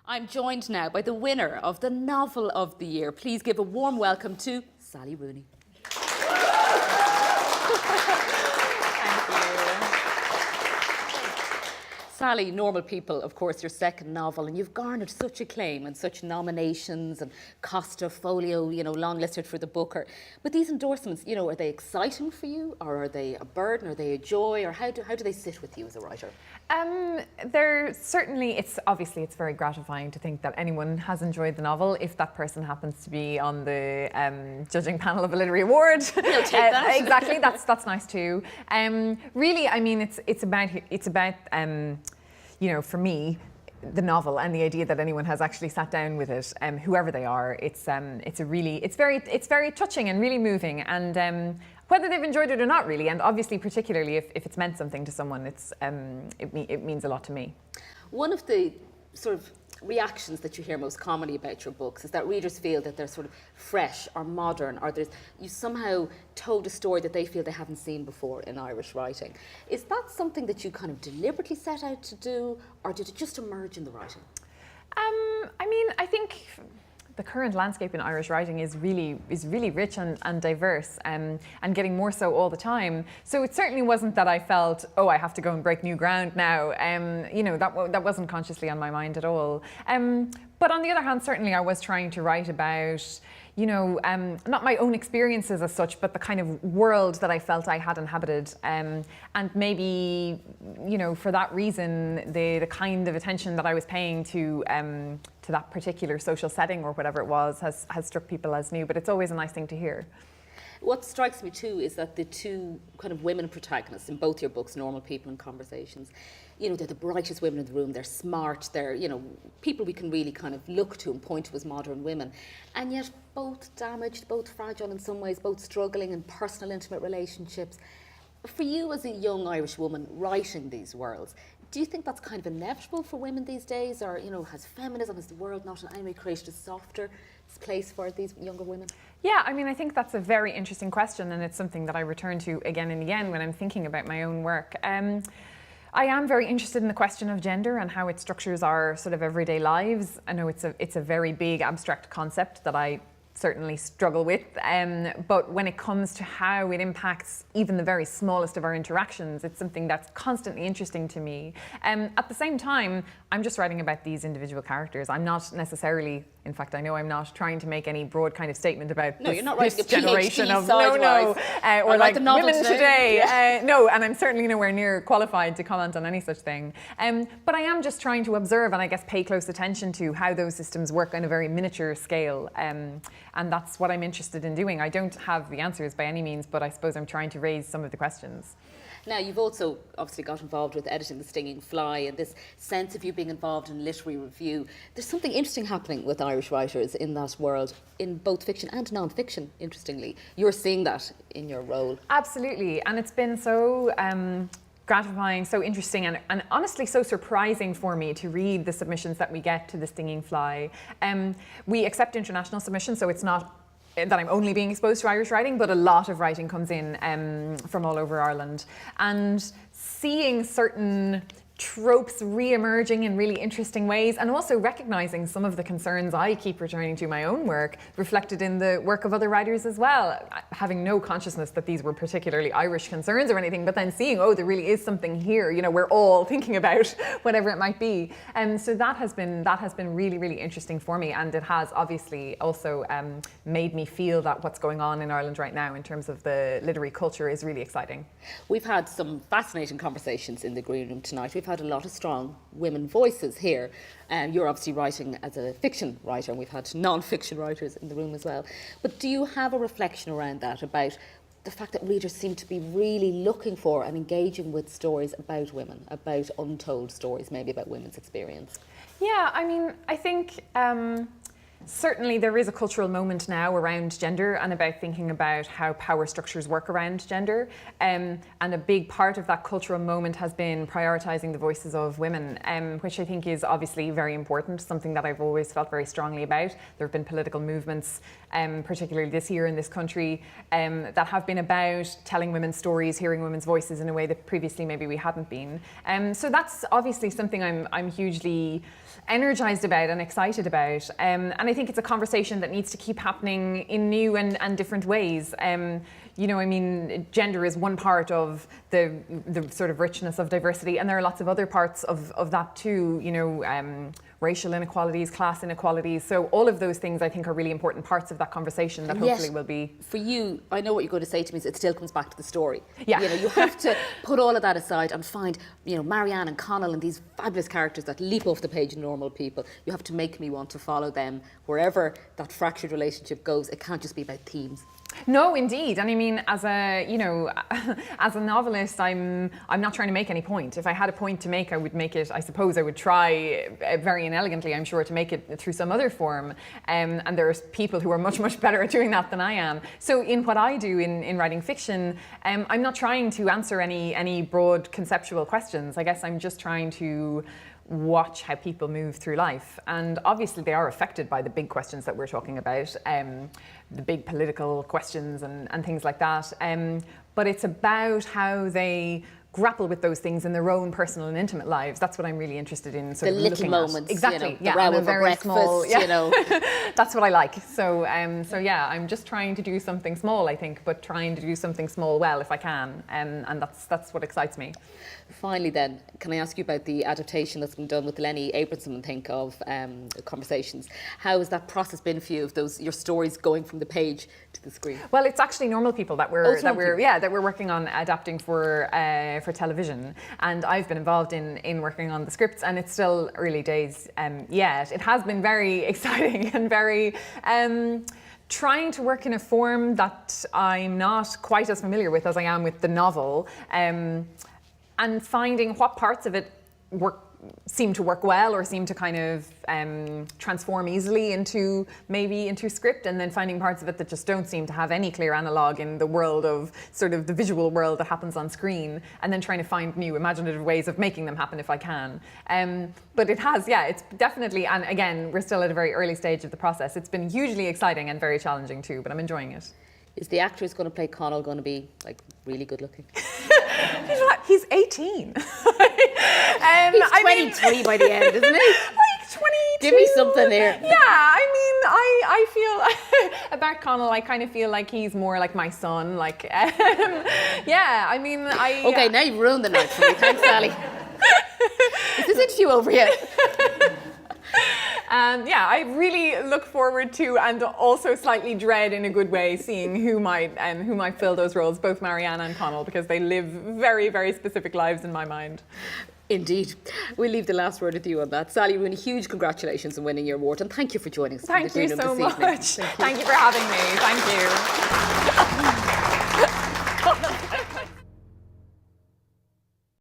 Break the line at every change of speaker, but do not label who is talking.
I'm joined now by the winner of the Novel of the Year. Please give a warm welcome to Sally Rooney. Sally, Normal People, of course, your second novel, and you've garnered such acclaim and such nominations and Costa Folio, long listed for the Booker. But these endorsements, are they exciting for you, or are they a burden, are they a joy, or how do they sit with you as a writer?
They're certainly, it's very gratifying to think that anyone has enjoyed the novel, if that person happens to be on the judging panel of a literary award.
You'll take that.
Exactly, that's nice too. Really, I mean, it's about for me, the novel and the idea that anyone has actually sat down with it, whoever they are, it's very touching and really moving, and whether they've enjoyed it or not, really, and obviously particularly if it's meant something to someone, it means a lot to me.
One of the sort of reactions that you hear most commonly about your books is that readers feel that they're sort of fresh or modern, or you somehow told a story that they feel they haven't seen before in Irish writing. Is that something that you kind of deliberately set out to do, or did it just emerge in the writing?
I think the current landscape in Irish writing is really rich and diverse, and getting more so all the time. So it certainly wasn't that I felt, oh, I have to go and break new ground now. That wasn't consciously on my mind at all. But on the other hand, certainly I was trying to write about, not my own experiences as such, but the kind of world that I felt I had inhabited. And maybe, for that reason, the kind of attention that I was paying to that particular social setting or whatever it was has struck people as new, but it's always a nice thing to hear.
What strikes me too is that the two kind of women protagonists in both your books, Normal People and Conversations, they're the brightest women in the room, they're smart, they're, people we can really kind of look to and point to as modern women. And yet both damaged, both fragile in some ways, both struggling in personal, intimate relationships. For you as a young Irish woman writing these worlds, do you think that's kind of inevitable for women these days? Or, has feminism, has the world not in any way created a softer place for these younger women?
Yeah, I think that's a very interesting question, and it's something that I return to again and again when I'm thinking about my own work. I am very interested in the question of gender and how it structures our sort of everyday lives. I know it's a very big abstract concept that I certainly struggle with, but when it comes to how it impacts even the very smallest of our interactions, it's something that's constantly interesting to me. At the same time, I'm just writing about these individual characters. I'm not necessarily, in fact, I know I'm not trying to make any broad kind of statement about this generation of or like women today. No, and I'm certainly nowhere near qualified to comment on any such thing. But I am just trying to observe and I guess pay close attention to how those systems work on a very miniature scale. And that's what I'm interested in doing. I don't have the answers by any means, but I suppose I'm trying to raise some of the questions.
Now, you've also obviously got involved with editing The Stinging Fly, and this sense of you being involved in literary review. There's something interesting happening with Irish writers in that world, in both fiction and non-fiction, interestingly. You're seeing that in your role.
Absolutely, and it's been so gratifying, so interesting, and honestly so surprising for me to read the submissions that we get to The Stinging Fly. We accept international submissions, so it's not that I'm only being exposed to Irish writing, but a lot of writing comes in from all over Ireland. And seeing certain tropes re-emerging in really interesting ways, and also recognising some of the concerns I keep returning to my own work reflected in the work of other writers as well, having no consciousness that these were particularly Irish concerns or anything, but then seeing, oh, there really is something here, we're all thinking about, whatever it might be. So that has been really, really interesting for me, and it has obviously also made me feel that what's going on in Ireland right now in terms of the literary culture is really exciting.
We've had some fascinating conversations in the Green Room tonight. We've had a lot of strong women voices here. You're obviously writing as a fiction writer, and we've had non-fiction writers in the room as well. But do you have a reflection around that, about the fact that readers seem to be really looking for and engaging with stories about women, about untold stories, maybe about women's experience?
Yeah, I think Certainly there is a cultural moment now around gender and about thinking about how power structures work around gender. And a big part of that cultural moment has been prioritising the voices of women, which I think is obviously very important, something that I've always felt very strongly about. There have been political movements, particularly this year in this country, that have been about telling women's stories, hearing women's voices in a way that previously maybe we hadn't been. So that's obviously something I'm hugely energised about and excited about. And I think it's a conversation that needs to keep happening in new and different ways. You know, I mean, gender is one part of the sort of richness of diversity, and there are lots of other parts of that too, you know, racial inequalities, class inequalities. So all of those things I think are really important parts of that conversation that hopefully will be...
For you, I know what you're going to say to me is it still comes back to the story.
Yeah.
You know, you have to put all of that aside and find, you know, Marianne and Connell and these fabulous characters that leap off the page in normal people. You have to make me want to follow them wherever that fractured relationship goes. It can't just be about themes.
No, indeed. And I mean, as a, you know, as a novelist, I'm not trying to make any point. If I had a point to make, I would make it, I suppose I would try very inelegantly, I'm sure, to make it through some other form. And there's people who are much, much better at doing that than I am. So in what I do in writing fiction, I'm not trying to answer any broad conceptual questions. I guess I'm just trying to watch how people move through life. And obviously they are affected by the big questions that we're talking about, the big political questions and things like that. But it's about how they grapple with those things in their own personal and intimate lives. That's what I'm really interested in. Sort
the
of
little
looking
moments,
at. Exactly.
You know, the row over breakfast,
small, yeah.
You know.
That's what I like. So yeah, I'm just trying to do something small, I think, but trying to do something small well if I can, and that's what excites me.
Finally then, can I ask you about the adaptation that's been done with Lenny Abramson, think of Conversations. How has that process been for you, of your stories going from the page to the screen?
Well, it's actually Normal People that we're working on adapting for television, and I've been involved in working on the scripts, and it's still early days yet. It has been very exciting and very trying to work in a form that I'm not quite as familiar with as I am with the novel, and finding what parts of it seem to work well or seem to kind of transform easily into script, and then finding parts of it that just don't seem to have any clear analogue in the world of sort of the visual world that happens on screen, and then trying to find new imaginative ways of making them happen if I can. But it has, yeah, it's definitely, and again, we're still at a very early stage of the process. It's been hugely exciting and very challenging too, but I'm enjoying it.
Is the actor who's going to play Connell going to be like really good looking?
He's 18.
He's 23 by the end, isn't he?
Like 22.
Give me something there.
Yeah, I mean, I feel about Connell, I kind of feel like he's more like my son. Like, yeah, I mean,
Okay, now you've ruined the night for me. Thanks, Sally. Is this interview over yet?
Yeah, I really look forward to, and also slightly dread in a good way, seeing who might fill those roles, both Marianne and Connell, because they live very, very specific lives in my mind.
Indeed. We'll leave the last word with you on that. Sally, really huge congratulations on winning your award, and thank you for joining us.
Thank you so much. Thank you for having me. Thank you.